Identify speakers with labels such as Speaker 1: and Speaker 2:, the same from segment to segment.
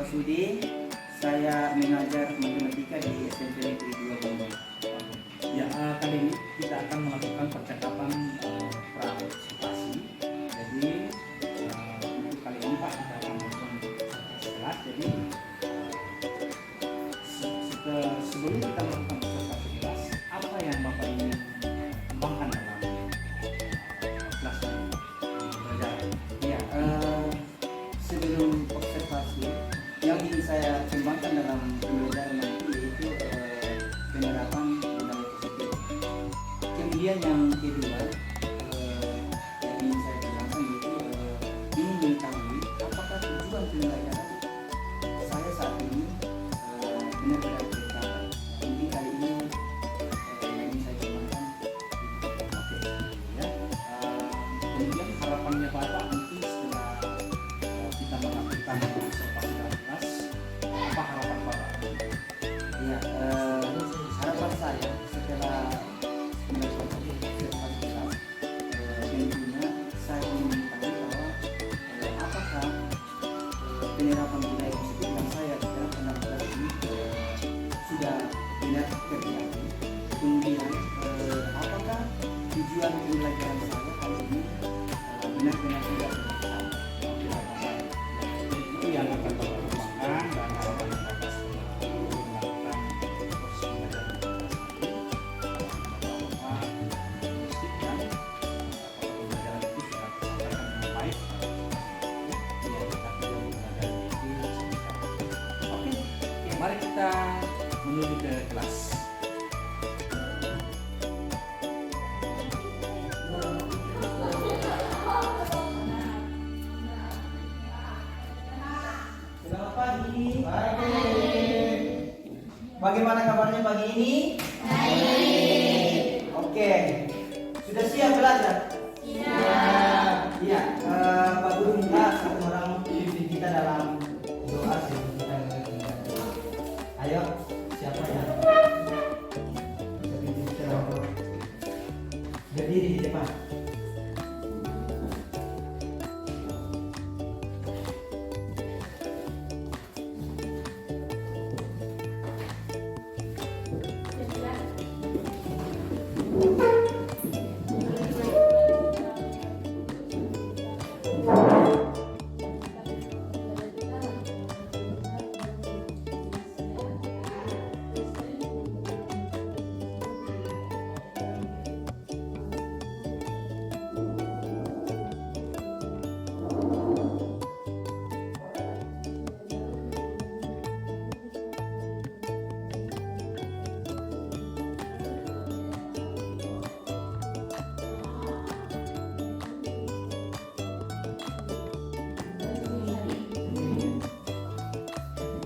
Speaker 1: Sudi. Saya mengajar matematika di SMP Negeri 2 Bongbong.
Speaker 2: Ya, kali ini kita akan melakukan percakapan prapartisipasi. Jadi untuk kali ini Pak kita akan melakukan kelas. Jadi sebelum kita melakukan presentasi kelas, apa yang Bapak ingin kembangkan dalam kelas ini? Belajar.
Speaker 1: Ya, sebelum observasi yang ingin saya kembangkan dalam pembelajaran nanti yaitu penerapan nilai positif. Kemudian yang kedua yang ingin saya kembangkan yaitu ingin mengetahui apakah tujuan pembelajaran saya saat ini benar-benar tercapai. Mungkin kali ini yang ingin saya kembangkan.
Speaker 2: Oke, ya. Kemudian harapannya Bapak nanti setelah kita melakukan observasi dalam kelas, apa harapan Bapak?
Speaker 1: Ya, harapan saya setelah melakukan observasi kelas, tentunya saya ingin mengetahui bahwa apakah penerapan nilai positif yang saya terapkan dalam kelas ini sudah benar terjadi. Kemudian apakah tujuan pembelajaran saya kali ini benar-benar sudah tercapai.
Speaker 2: Itu yang akan Bapak kembangkan dan harapan Bapak setelah melakukan proses pembelajaran Bapak memastikan apakah pembelajaran itu sudah tersampaikan dengan baik. Ya, kita tidak pembelajaran itu seperti apa. Oke, mari kita menuju ke kelas.
Speaker 3: Selamat pagi. Bagaimana kabarnya pagi ini? Baik. Oke. Sudah siap belajar? Siap. Iya. Pak Guru minta satu orang pimpin kita dalam doa sebelum kita mulai. Ayo, siapa yang bisa pimpin kita dalam doa? Berdiri di depan.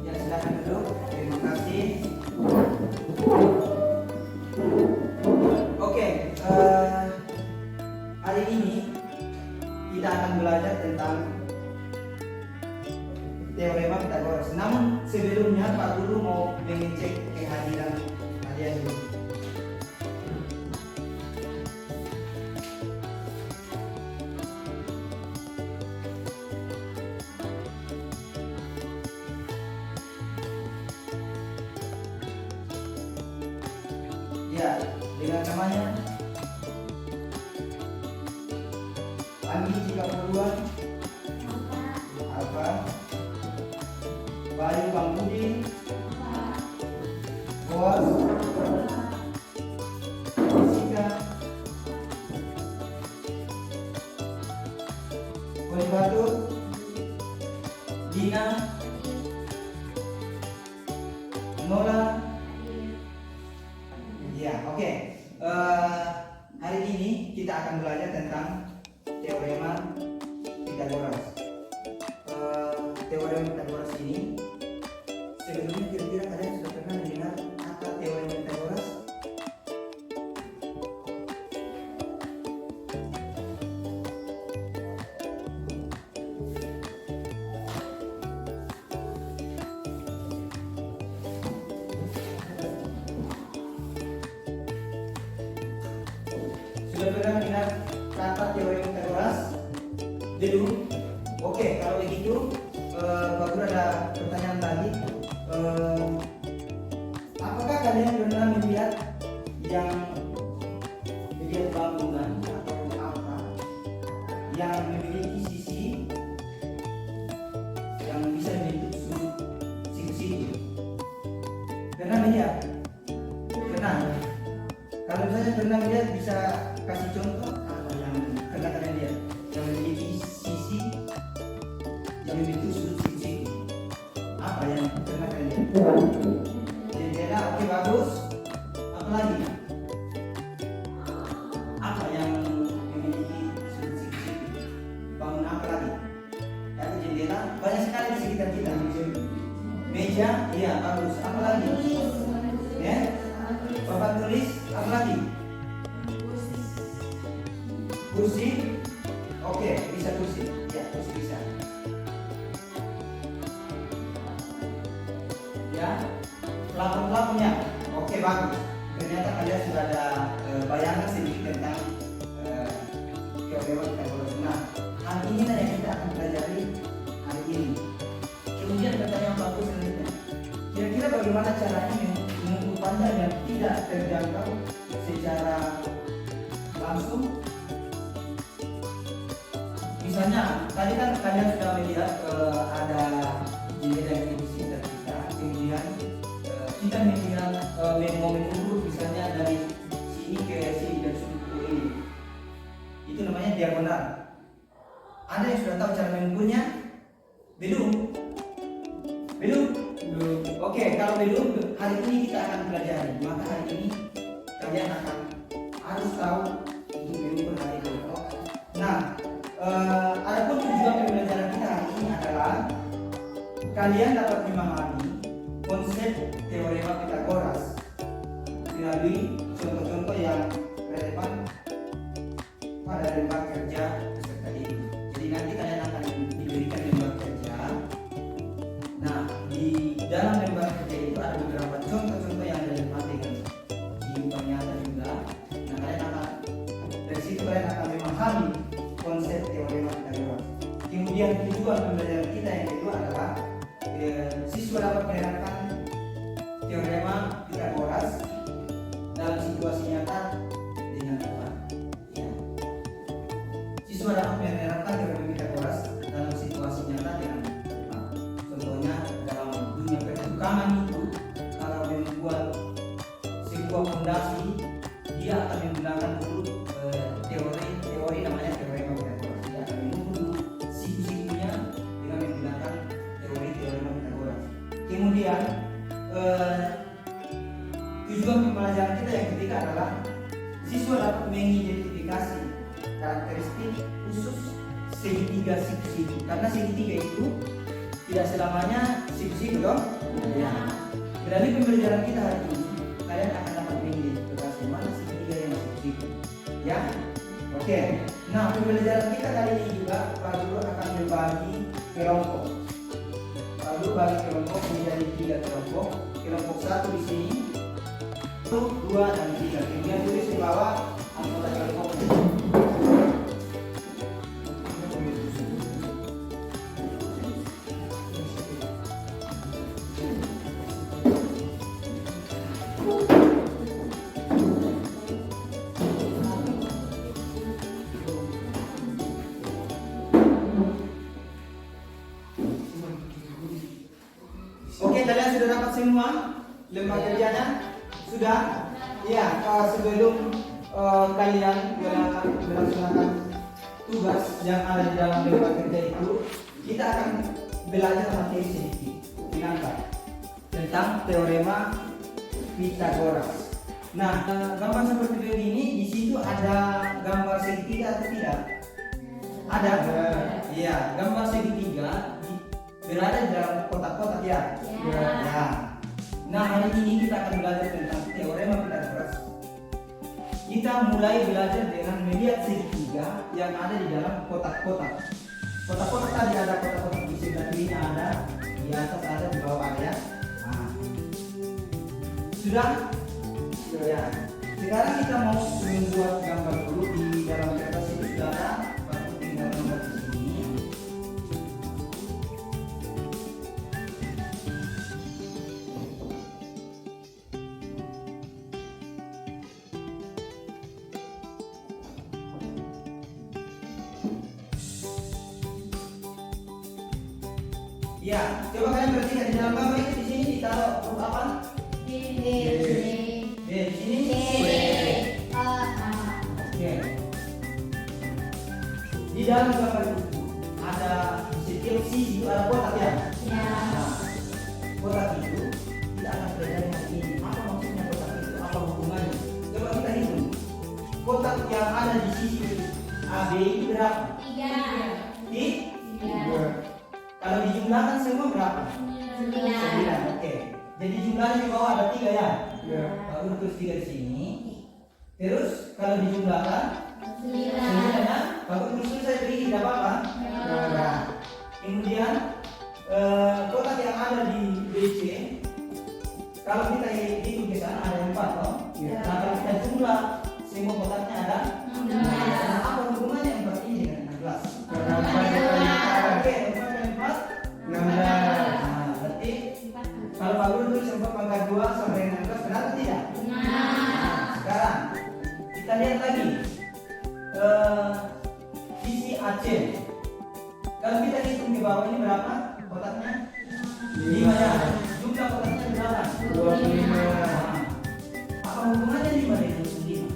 Speaker 3: Ya, silakan duduk. Terima kasih. Oke, hari ini kita akan belajar tentang teorema Pythagoras. Namun sebelumnya Pak Guru mau mengecek kehadiran kalian dulu. Ya, dengan namanya Andi jika perluan apa? Bayu Bang Budi Boas Jessica Wali Batu Dina Nola. Ya, oke. Hari ini kita akan belajar tentang teorema Pythagoras. Teorema Pythagoras ini sebelumnya kira-kira kalian sudah pernah mendengar kata teorema Pythagoras? Sudah pernah mendengar kata teorema Pythagoras? Belum? Oke, kalau begitu Pak Guru ada pertanyaan tadi. Apakah kalian pernah melihat yang melihat bangunan atau apa yang memiliki sisi yang bisa membentuk sudut siku-siku? Pernah melihat? Pernah. Kalau misalnya pernah melihat, bisa kasih contoh apa yang pernah kalian lihat yang memiliki sisi yang membentuk sudut siku-siku? Apa yang pernah kalian lihat? Jendela, oke, bagus. Apa lagi? Apa yang memiliki sudut siku-siku? Bangun apa lagi? Ada jendela, banyak sekali di sekitar kita. Meja, iya, bagus. Apa lagi? Ya, papan tulis, apa lagi? Kursi, oke, bisa kursi. Ya, kursi bisa. Ya, pelapon-pelaponnya, oke, bagus. Ternyata kalian sudah ada bayangan sedikit tentang teorema Pythagoras. Nah, hal ini yang kita akan pelajari hari ini. Kemudian pertanyaan bagus selanjutnya, kira-kira bagaimana caranya mengukur panjang yang tidak terjangkau secara langsung? Misalnya, tadi kan kalian sudah melihat ada jendela yang di sekitar kita, kemudian kita mau mengukur misalnya dari sini ke sini dan sudut ini. Itu namanya diagonal. Ada yang sudah tahu cara mengukurnya? Belum? Oke, kalau belum, hari ini kita akan pelajari. Maka hari ini kalian akan harus tahu untuk mengukur hal itu. Nah, adapun tujuan pembelajaran kita hari ini adalah kalian dapat memahami konsep teorema Pythagoras melalui contoh-contoh yang relevan pada lembar kerja peserta ini. Jadi nanti kalian akan diberikan lembar kerja. Nah, di dalam lembar kerja itu ada beberapa contoh-contoh yang relevan dengan kehidupan nyata juga. Nah, dari situ kalian akan memahami konsep teorema Pythagoras. Kemudian tujuan pembelajaran kita yang kedua adalah siswa dapat menerapkan teorema Pythagoras dalam situasi nyata dengan tepat. Ya. Siswa dapat menerapkan teorema Pythagoras dalam situasi nyata dengan tepat. Contohnya dalam dunia pertukangan itu, kalau membuat sebuah fondasi, dia akan menggunakan dulu teori namanya teorema Pythagoras. Dia akan mengukur siku-sikunya dengan menggunakan teorema Pythagoras. Kemudian tujuan pembelajaran kita yang ketiga adalah siswa dapat mengidentifikasi karakteristik khusus segitiga siku-siku. Karena segitiga itu tidak selamanya siku-siku, dong. Ya. Dari pembelajaran kita hari ini, kalian akan dapat mengidentifikasi mana segitiga yang siku-siku. Ya, oke. Nah, pembelajaran kita kali ini juga Pak Guru akan membagi kelompok. Pak Guru bagi kelompok menjadi 3 kelompok. Kelompok 1 di sini, 1, 2, dan 3. Kemudian tulis di bawah anggota kelompoknya. Oke, kalian sudah dapat semua lembar kerjanya? Sudah? Ya, sebelum kalian melaksanakan tugas yang ada di dalam lembar kerja itu, kita akan belajar materi sedikit tentang teorema Pythagoras. Nah, gambar seperti begini, di situ ada gambar segitiga atau tidak? Ada? Iya, gambar segitiga berada di dalam kotak-kotak, ya? Ya. Nah, hari ini kita akan belajar tentang teorema Pythagoras. Kita mulai belajar dengan melihat segitiga yang ada di dalam kotak-kotak. Kotak-kotak tadi ada kotak-kotak di sebelah kiri ada, di atas ada, di bawah ada. Nah. Sudah? Ya. Sekarang kita mau membuat gambar dulu di dalam kertas itu sudah ada. Baru tinggal gambar di sini. Iya, coba kalian perhatikan di dalam gambar ini di sini ditaruh huruf apa? D. Di sini Oke. Di dalam gambar itu ada di setiap sisi itu ada kotak ya. Nah, kotak itu tidak akan berbeda dengan ini. Apa maksudnya kotak itu? Apa hubungannya? Coba kita hitung. Kotak yang ada di sisi AB itu berapa? 3. Kalau dijumlahkan semua berapa? 9. Oke. Jadi jumlahnya di bawah ada 3 ya? Baru tulis 3 di sini. Terus kalau dijumlahkan 9 ya? Baru tulis saya beri tidak apa-apa. Nah, kemudian kotak yang ada di BC kalau kita hitung ke sana ada 4 toh. Nah, kalau kita jumlah semua kotaknya ada 16. Nah, apa hubungannya 4 ini dengan 16? Oke, 4 Nah, berarti kalau Pak Guru tulis 4 pangkat 2 sampai dengan 16 benar atau tidak? Sekarang kita lihat lagi sisi AC. Kalau kita hitung di bawah ini berapa kotaknya? 5 ya. Jumlah kotaknya berapa? 25. Apa hubungannya 5 dengan 5?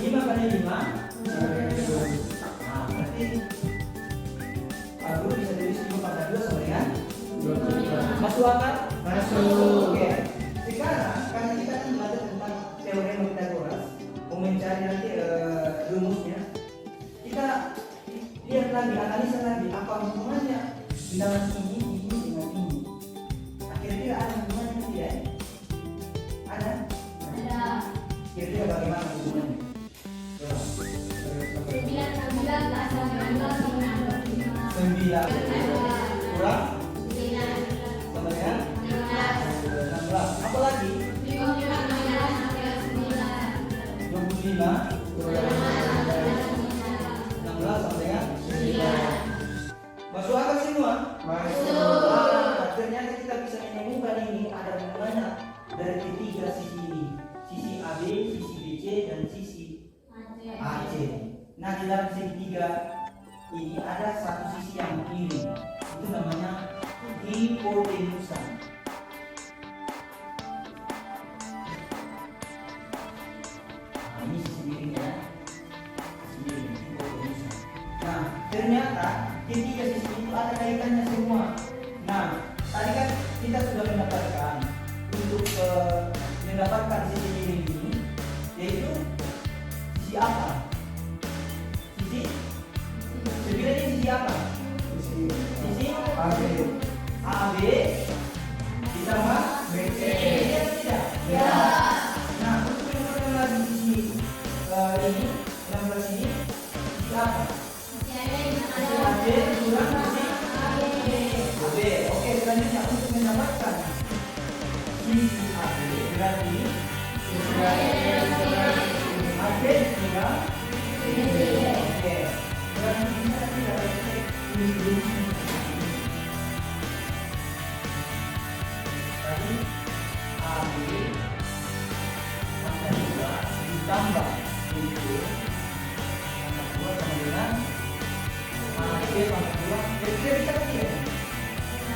Speaker 3: 5 kali 5. Nah, berarti Pak Guru bisa tulis 5 pangkat 2 sama dengan 25. Masuk akal? Masuk. Oke. Sekarang karena kita kan belajar tentang teorema Pythagoras, mau mencari nanti rumusnya, kita lihat lagi, analisa lagi apa hubungannya bilangan ini dengan ini. Akhirnya ada hubungannya tidak? Ada? Kira-kira bagaimana hubungannya? Coba. 9 kurang sama dengan 16. Apa lagi? 25 kurang 16 sama dengan 9. Masuk akal semua? Masuk. Ternyata kita bisa menemukan ini ada hubungannya dari ketiga sisi ini. Sisi AB, sisi BC, dan sisi AC. Nah, di dalam segitiga ini ada satu sisi yang kiri. Itu namanya hipotenusa. Nah, ini sisi miringnya. Sisi miring, hipotenusa. Nah, ternyata ketiga sisi itu ada kaitannya semua. Nah, tadi kan kita sudah mendapatkan untuk mendapatkan sisi miring ini, yaitu sisi apa? Sisi sebenarnya sisi apa? Sisi AB ditambah BC. Iya atau tidak? Ya. Nah, untuk mendapatkan lagi sisi ini, 16 ini, sisi apa? Sisi AB kurang sisi AB. Oke, selanjutnya untuk mendapatkan sisi AB berarti sisi AB kurang oke. Berarti bisa tidak ini dulu. Tadi AB pangkat 2 ditambah BC pangkat 2 sama dengan AB pangkat 2. Kira-kira bisa kan tidak?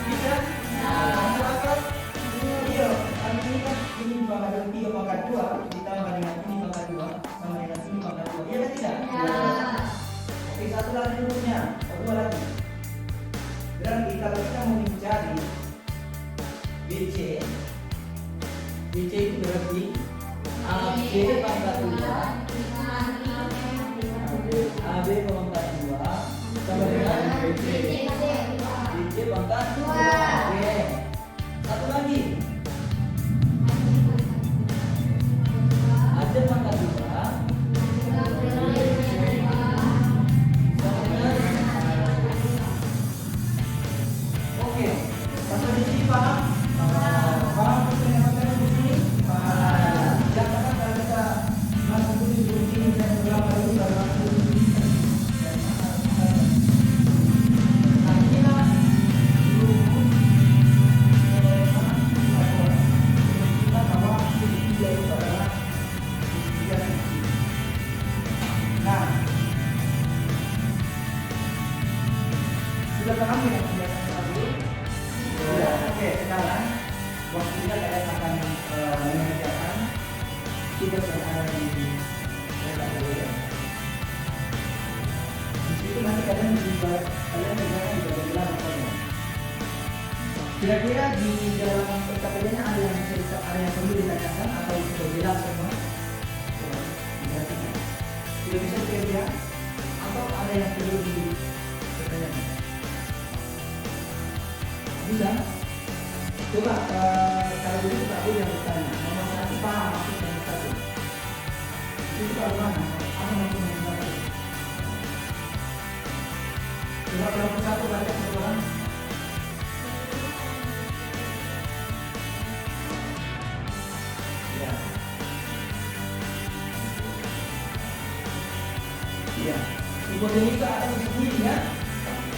Speaker 3: Bisa? Masuk akal? Iya. Kali ini kan ini pangkat 3 pangkat 2 ditambah dengan ini pangkat 2 sama dengan ini pangkat 2. Iya kan tidak? Oke, satu lagi rumusnya, dua lagi. Berarti kalau kita mau mencari BC itu berarti AB pangkat 2 AB pangkat 2 sama dengan BC pangkat 2. Oke. Satu lagi. AB pangkat 2 oke, sampai di sini paham? Paham penyebabnya di sini? Paham. Jangan kalau kita masuk di sini dan berapa dulu baru masuk di sini. Nah, inilah rumus kita bahwa segitiga itu adalah segitiga sisi. Nah, sudah paham dengan Oke, sekarang waktunya kalian akan mengerjakan tugas yang ada di letak kalian. Di situ nanti kalian kerjakan di bagian apa. Kira-kira di dalam PKPD-nya ada yang perlu ditanyakan atau sudah jelas semua? Sudah bisa dikerja atau ada yang perlu ditanyakan? Bisa? Coba kalau begitu Pak Bu yang bertanya, nomor 1 paham maksud nomor 1? Itu kalau mana? Apa maksud nomor 1? Coba kelompok 1 baca satu orang. Ya, hipotenusa ada di sini ya.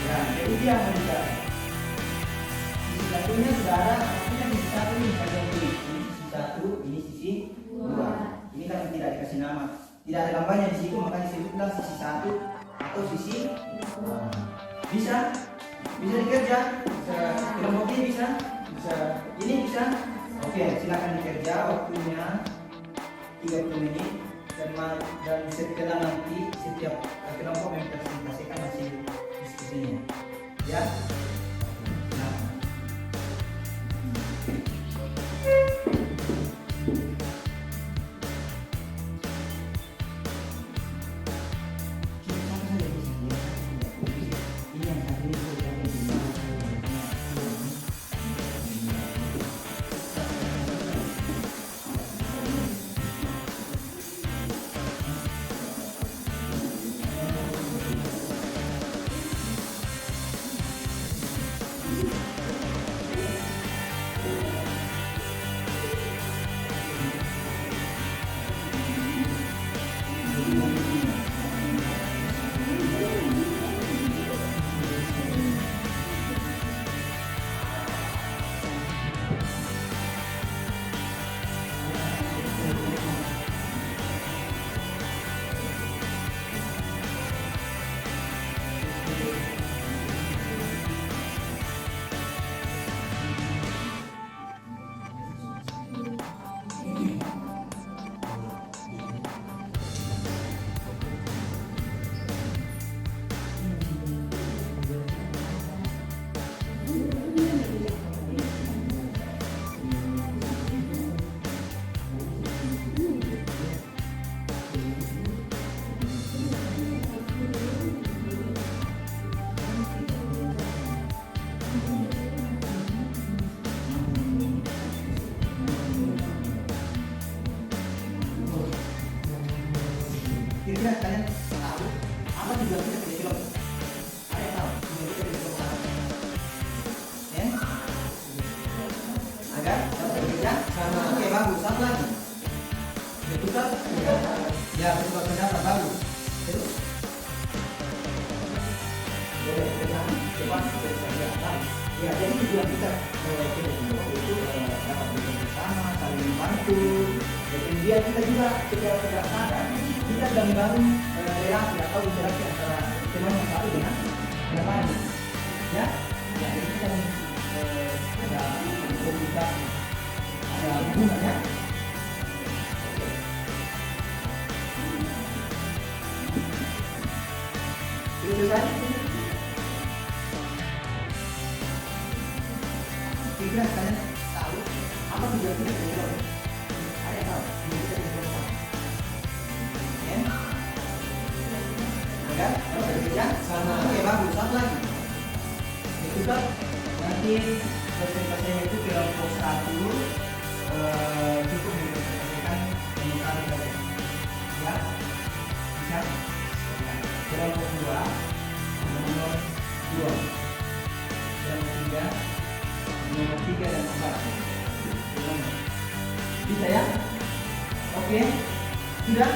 Speaker 3: Ya, jadi dia menunjukkan. Sisi satunya sudah ada, maksudnya sisi satu ini saja ini sisi satu, ini sisi dua. Ini kan tidak dikasih nama, tidak ada gambarnya di situ, makanya disebutlah sisi satu atau sisi dua. Bisa dikerja. Kelompok ini bisa, ini bisa. Oke, silakan dikerja. Waktunya 30 menit. Dan setelah nanti setiap kelompok mempresentasikan hasil diskusinya ya. Nah. Kira-kira kalian tahu apa tujuan kita kerja kelompok? Ada yang tahu tujuan kita kerja kelompok apa? Ya? Agar kerja sama. Oke, bagus. Satu lagi. Bertukar. Ya, bertukar pendapat bagus. Terus. Boleh kerja cepat kerja. Ya, jadi tujuan kita kerja kelompok itu dapat bekerja bersama, saling membantu. Dan kemudian kita juga secara tidak sadar kita sedang membangun relasi atau interaksi antara teman yang satu dengan yang lain, ya. Jadi kita ada komunikasi, ada hubungan, ya. Sudah selesai? Kira kalian tahu apa tujuan kita kerja kelompok? Ada yang tahu tujuan kita kerja kelompok? Kan? Kerja sama. Oke, bagus. Satu lagi. Itu kan nanti presentasinya itu kelompok 1 cukup mempresentasikan nomor 1 saja. Ya. Bisa. Kelompok 2 nomor 2. Kelompok 3 nomor 3 dan 4. Bisa ya? Oke. Sudah?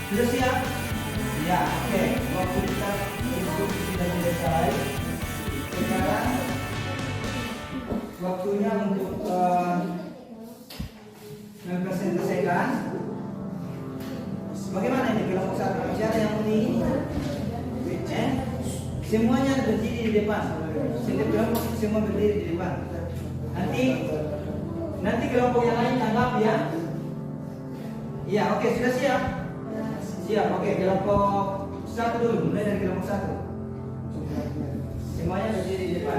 Speaker 3: Sudah siap? Ya, oke. Waktu kita diskusi sudah selesai. Sekarang waktunya untuk mempresentasikan. Bagaimana ini kelompok 1? Masih ada yang ini? Semuanya berdiri di depan. Setiap kelompok semua berdiri di depan. Nanti kelompok yang lain tanggap ya. Iya, oke, sudah siap? Siap, oke, kelompok 1 dulu, mulai dari kelompok 1. Semuanya berdiri di depan.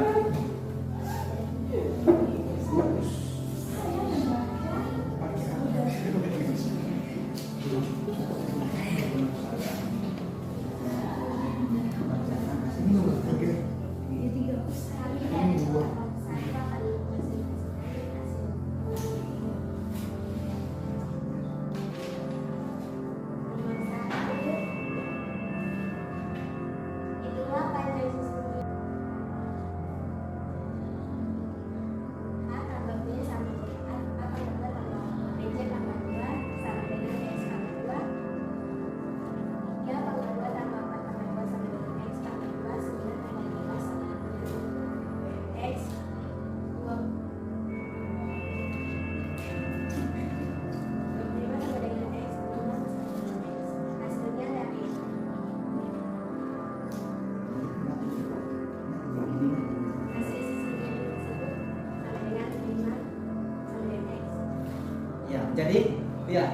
Speaker 3: Jadi, ya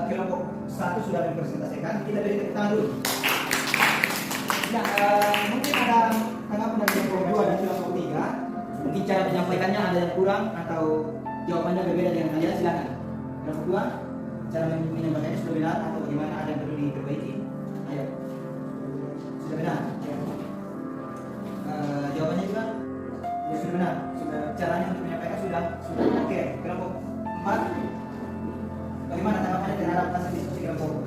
Speaker 3: kelompok 1 sudah dipresentasikan. Kita beri tepuk tangan dulu. Nah, mungkin ada tanggapan dari kelompok 2 dan kelompok 3. Mungkin cara menyampaikannya ada yang kurang atau jawabannya berbeda dengan kalian, silakan. Kelompok 2, cara menyampaikannya sudah benar atau bagaimana, ada yang perlu diperbaiki? Ayo. Sudah benar? Jawabannya juga sudah benar. Sudah, caranya untuk menyampaikan sudah. Oke, kelompok 4. Bagaimana tanggapannya terhadap hasil diskusi kelompok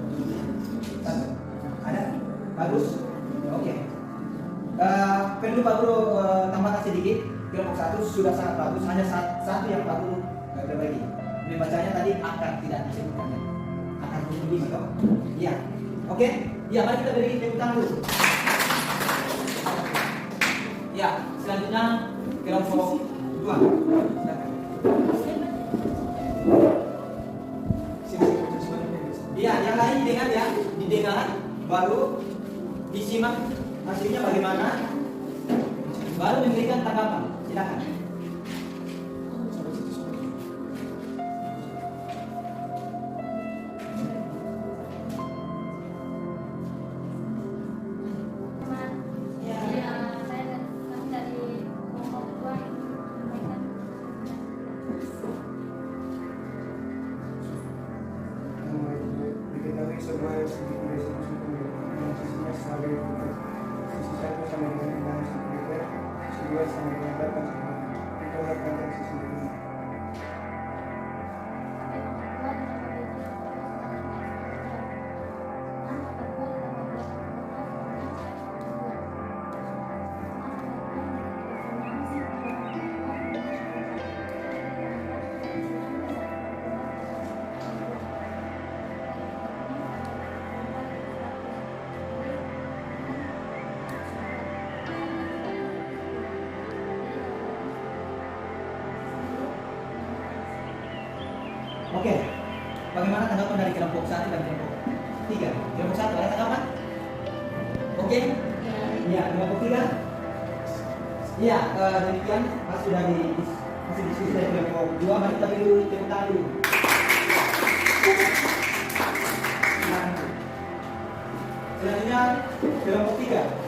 Speaker 3: 1? Ada? Bagus? Oke. Perlu Pak Guru tambahkan sedikit. Kelompok 1 sudah sangat bagus. Hanya satu yang Pak Guru perbaiki. Membacanya tadi akar tidak disebutkan. Akar huruf 5 toh? Iya. Oke. Ya, mari kita beri tepuk tangan dulu. Ya, selanjutnya kelompok 2. Silakan. Iya, yang lain didengar ya, didengar, baru disimak hasilnya bagaimana, baru memberikan tanggapan. Silakan.
Speaker 4: Sebuah sedikit resolusi yang sisinya sebagai berikut. Sisi 1 sama dengan 6 cm, sisi 2 sama dengan 8 cm. Kita lakukan dari sisi 5.
Speaker 3: Oke. Bagaimana tanggapan dari kelompok 1 dan kelompok 3? Kelompok 1 ada tanggapan? Oke? Iya, kelompok 3? Iya, demikian sudah hasil diskusi dari kelompok 2. Mari kita beri tepuk tangan dulu. Selanjutnya kelompok 3.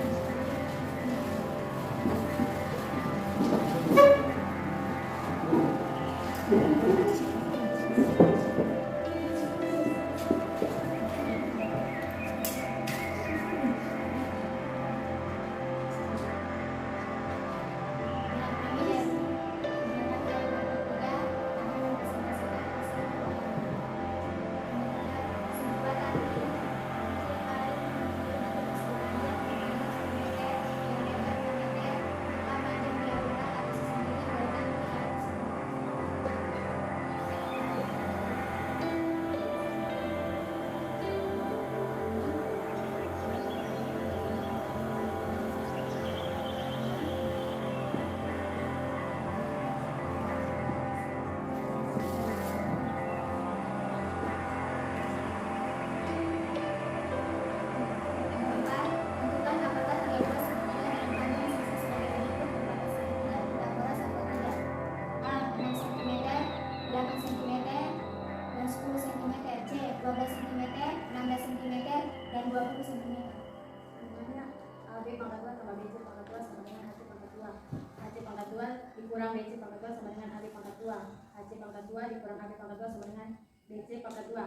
Speaker 5: BC pangkat 2 sama dengan AB pangkat 2. AC pangkat 2 dikurang AB pangkat 2 sama dengan BC pangkat 2.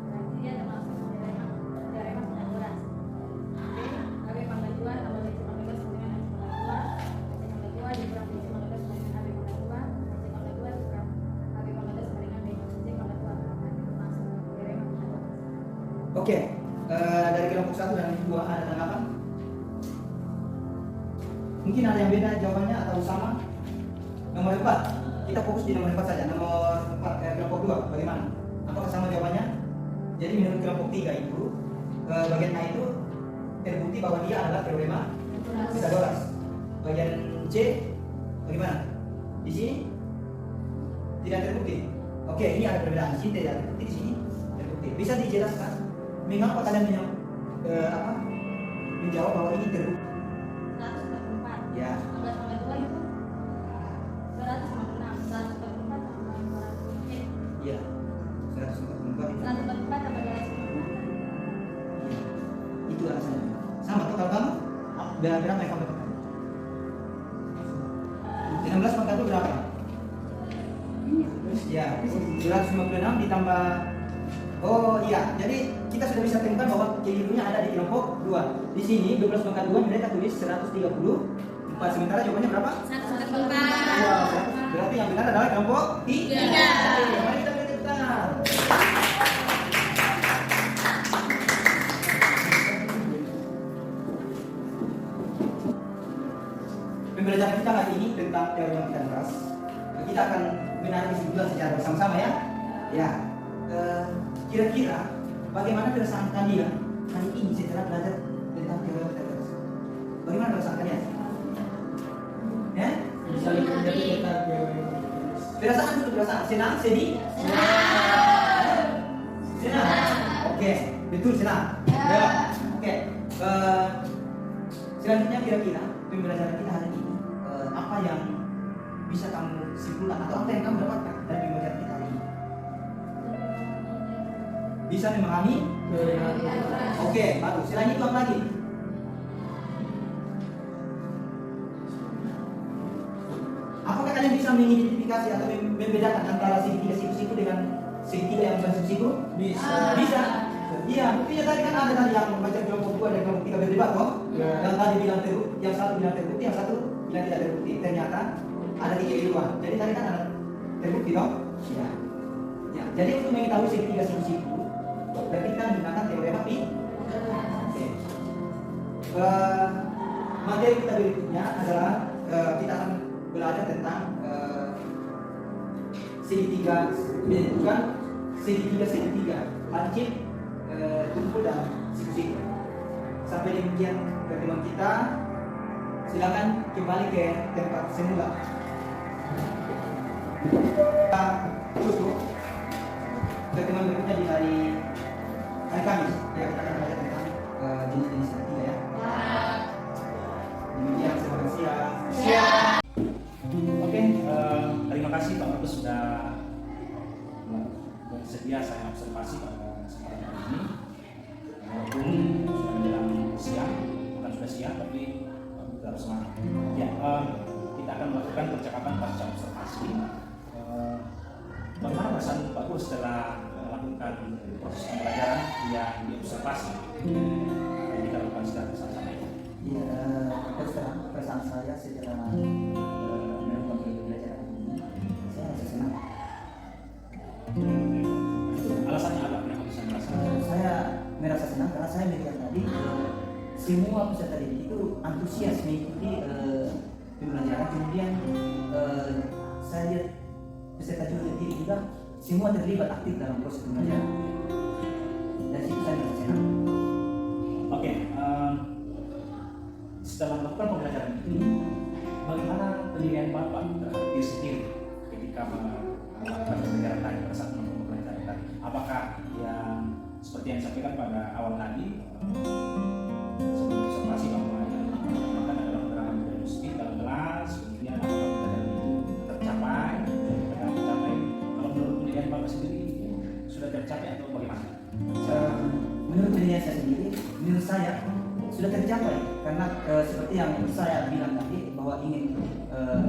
Speaker 5: Berarti dia termasuk teorema Pythagoras. Jadi AB pangkat 2 tambah BC pangkat 2 sama dengan AC pangkat 2. AC pangkat 2 dikurang BC pangkat 2 sama dengan AB pangkat 2. AC pangkat 2 dikurang AB pangkat 2 sama dengan BC pangkat 2. Berarti termasuk teorema Pythagoras.
Speaker 3: Oke, dari kelompok 1 dan 2 ada tanggapan? Mungkin ada yang beda jawabannya atau sama? Nomor 4, kita fokus di nomor 4 saja. Nomor 4, kelompok 2, bagaimana? Apakah sama jawabannya? Jadi menurut kelompok 3 itu, bagian A itu terbukti bahwa dia adalah teorema Pythagoras. Bagian C, bagaimana? Di sini tidak terbukti. Oke, ini ada perbedaan. Di sini tidak terbukti, di sini terbukti. Bisa dijelaskan mengapa kalian menjawab bahwa ini terbukti?
Speaker 5: 144.
Speaker 3: Ya.
Speaker 5: 15 pangkat 2 itu 156. 144 tambah 200.
Speaker 3: Iya. 144 itu.
Speaker 5: 144 tambah 250.
Speaker 3: Iya. Itu alasannya. Sama tuh kalau kamu? Berapa yang kamu dapatkan? 16 pangkat itu berapa? Ya, 256 ditambah. Oh iya, jadi kita sudah bisa temukan bahwa kelirunya ada di kelompok 2. Di sini 12 pangkat 2 mereka tulis 134. Sementara jawabannya berapa?
Speaker 5: 144.
Speaker 3: Wow, berarti yang benar adalah kelompok 3. Oke, mari kita beri tepuk tangan. Pembelajaran kita hari ini tentang teorema Pythagoras. Kita akan menarik kesimpulan secara bersama-sama ya. Ya. Kira-kira bagaimana perasaan kalian hari ini setelah belajar tentang teorema Pythagoras? Bagaimana perasaan kalian? Ya?
Speaker 4: Bisa menjadi tentang
Speaker 3: Perasaan itu perasaan senang, sedih? Senang. Oke, betul senang. Ya. Oke. Selanjutnya kira-kira pembelajaran kita hari ini apa yang bisa kamu simpulkan atau apa yang kamu dapatkan dari pembelajaran kita hari ini? Bisa memahami? Oke, bagus. Selain itu apa lagi? Apakah kalian bisa mengidentifikasi atau membedakan antara segitiga siku-siku dengan segitiga yang bukan siku-siku?
Speaker 4: Bisa.
Speaker 3: Bisa. Iya, buktinya tadi kan ada tadi yang membaca kelompok 2 dan kelompok 3 berdebat kok.
Speaker 4: Ya.
Speaker 3: Yang tadi bilang terbukti, yang satu bilang terbukti, yang satu bilang tidak terbukti. Ternyata ada kekeliruan. Jadi tadi kan ada terbukti dong? Iya. Ya. Jadi untuk mengetahui segitiga siku-siku, berarti kita menggunakan teorema Pi. Oke. Materi kita berikutnya adalah kita akan belajar tentang segitiga, bukan segitiga, lancip, tumpul dan siku-siku. Sampai demikian pertemuan kita. Silakan kembali ke tempat semula. Kita tutup pertemuan berikutnya di hari Kamis. Ya, kita akan belajar tentang jenis-jenis segitiga ya. Demikian, terima kasih ya.
Speaker 2: Oke, terima kasih Pak Markus sudah bersedia saya observasi pada kesempatan hari ini. Walaupun sudah menjelang siang, bukan sudah siang tapi kita harus semangat. Ya, kita akan melakukan percakapan pasca observasi. Bagaimana perasaan Pak Markus setelah melakukan proses pembelajaran yang diobservasi? Kita lakukan secara bersama-sama.
Speaker 1: Ya, terus terang perasaan saya setelah melakukan pembelajaran ini, saya rasa senang.
Speaker 2: Alasannya apa? Kenapa bisa merasa?
Speaker 1: Saya merasa senang karena saya melihat tadi semua peserta didik itu antusias mengikuti pembelajaran. Kemudian saya lihat peserta didik juga semua terlibat aktif dalam proses pembelajaran. Dari situ saya merasa senang.
Speaker 2: Oke, setelah melakukan pembelajaran ini, bagaimana penilaian Bapak terhadap diri sendiri ketika melakukan pembelajaran tadi, pada saat melakukan pembelajaran tadi? Apakah yang seperti yang disampaikan pada awal tadi, sebelum observasi bahwa yang dilakukan adalah penerapan budaya speed dalam kelas, kemudian apakah pembelajaran itu tercapai, kalau menurut penilaian Bapak sendiri sudah tercapai atau bagaimana?
Speaker 1: Menurut penilaian saya sendiri, menurut saya sudah tercapai karena seperti yang saya bilang tadi bahwa ingin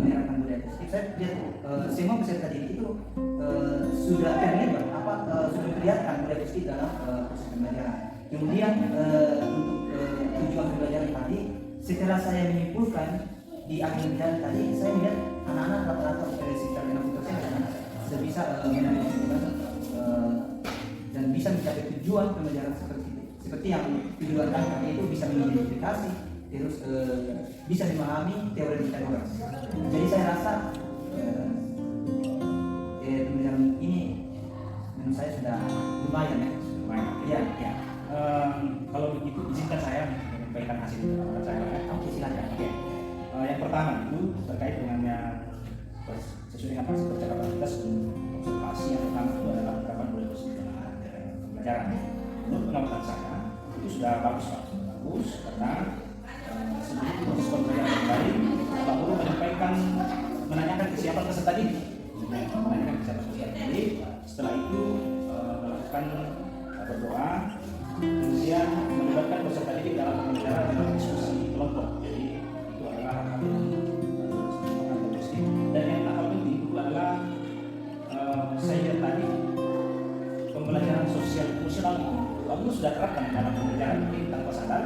Speaker 1: menerapkan budaya positif, saya lihat semua peserta didik itu sudah terlibat sudah kelihatan budaya positif dalam proses pembelajaran. Kemudian untuk tujuan pembelajaran tadi, setelah saya menyimpulkan di akhir pembelajaran tadi, saya melihat anak-anak rata-rata sekitar 60% anak sudah bisa menarik kesimpulan dan bisa mencapai tujuan pembelajaran seperti yang tujuan tadi itu bisa mengidentifikasi terus bisa memahami teori Pythagoras. Jadi saya rasa pembelajaran ini menurut saya sudah lumayan ya.
Speaker 2: Lumayan.
Speaker 1: Iya.
Speaker 2: Ya. Kalau begitu izinkan saya menyampaikan hasil pendapat saya.
Speaker 1: Oke, silakan.
Speaker 2: Oke. Yang pertama itu terkait dengan yang sesuai dengan hasil percakapan kita sebelum observasi. Yang pertama itu adalah penerapan budaya positif dalam pembelajaran. Menurut pengamatan saya itu sudah bagus Pak, sudah bagus karena sebelum proses pembelajaran kembali, Pak Guru menanyakan kesiapan peserta didik, menanyakan kesiapan peserta didik. Setelah itu melakukan berdoa, kemudian melibatkan peserta didik dalam pembelajaran dan diskusi kelompok. Jadi itu adalah hal yang positif. Dan yang tak kalah penting itu adalah saya lihat tadi pembelajaran sosial emosional itu Pak Guru sudah terapkan dalam pembelajaran mungkin tanpa sadar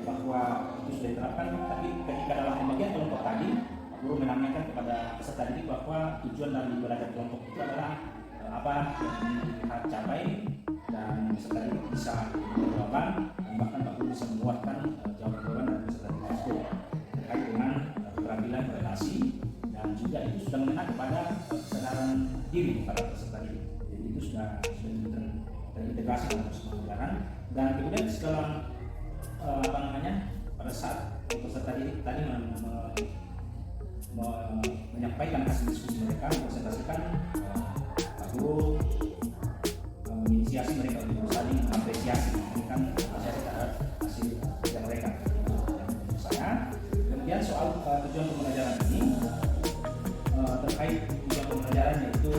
Speaker 2: bahwa itu sudah diterapkan. Tapi ketika dalam pembagian kelompok tadi, Pak Guru menanyakan kepada peserta didik bahwa tujuan dari belajar kelompok itu adalah apa yang kita capai, dan peserta didik bisa menjawabkan, dan bahkan Pak Guru bisa mengeluarkan jawaban-jawaban dari peserta didik tersebut terkait dengan keterampilan relasi, dan juga itu sudah mengenai kepada kesadaran diri pada peserta didik. Jadi itu sudah terintegrasi dalam proses pembelajaran. Dan kemudian setelah pada saat peserta didik tadi menyampaikan hasil diskusi mereka, mempresentasikan, Pak Guru menginisiasi mereka untuk saling mengapresiasi, memberikan apresiasi terhadap hasil kerja mereka. Saya kemudian soal tujuan pembelajaran ini terkait tujuan pembelajaran yaitu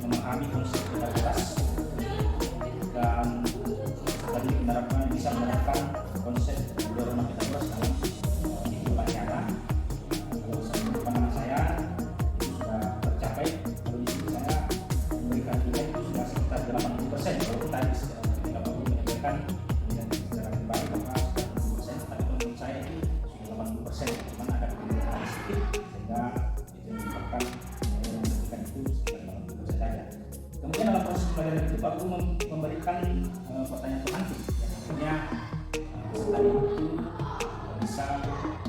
Speaker 2: memahami konsep Pythagoras dan tadi bisa menerapkan konsep teorema Pythagoras dalam kehidupan nyata. Kalau pandangan saya itu sudah tercapai. Kalau di sini saya memberikan nilai itu sudah sekitar 80%. Walaupun tadi ketika Pak Guru menyampaikan dan secara kembali bahwa 80%, tapi menurut saya itu sudah 80%. Cuman ada kekurangan sedikit sehingga itu menyebabkan menentukan itu sekitar 80% saja. Kemudian dalam proses pembelajaran itu Pak Guru memberikan pertanyaan pengantin yang akhirnya tadi itu bisa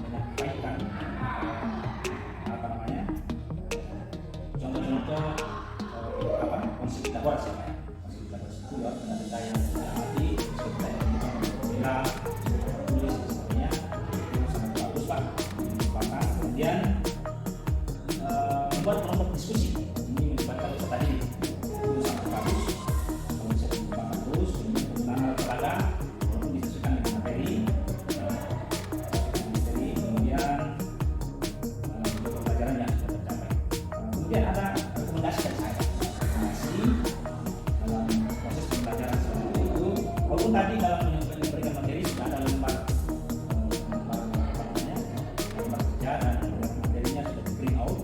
Speaker 2: menyampaikan contoh-contoh konsep Pythagoras ya Pak. Konsep Pythagoras itu ya benda-benda yang arti, benda yang bila tulis dan sebagainya, itu sangat bagus Pak. Kemudian membuat kelompok diskusi ini melibatkan peserta didik itu sangat bagus. Konsep itu bagus, kemudian olahraga walaupun disesuaikan dengan materi, kemudian pembelajaran yang sudah tercapai. Kemudian ada rekomendasi dari saya, rekomendasi dalam proses pembelajaran seperti itu. Walaupun tadi dalam memberikan materi sudah ada lembar kerja dan materinya sudah di print out.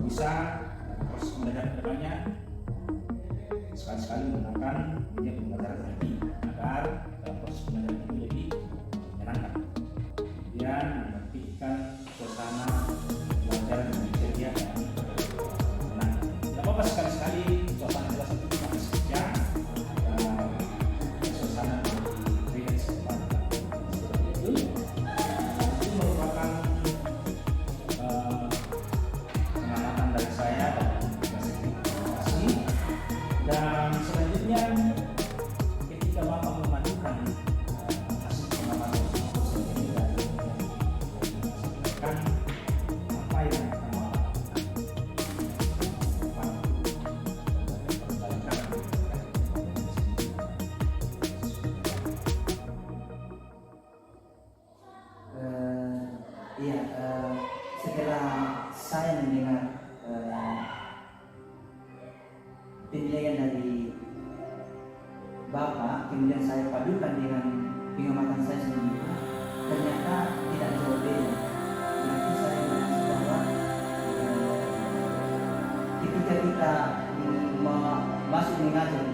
Speaker 2: Bisa proses pembelajaran kedepannya sekali-sekali menggunakan media pembelajaran tadi agar dalam proses pembelajaran itu lebih menyenangkan. Kemudian menerbitkan suasana pembelajaran yang ceria dan menyenangkan. Tidak apa-apa sekali-sekali suasana kelas itu pakai saja dan suasana relax itu merupakan pengamatan dari saya dan terima kasih. Dan selanjutnya ketika Bapak memadukan hasil pengamatan ini dan sampaikan apa yang akan
Speaker 1: setelah saya mendengar penilaian dari Bapak, kemudian saya padukan dengan pengamatan saya sendiri, ternyata
Speaker 3: aja.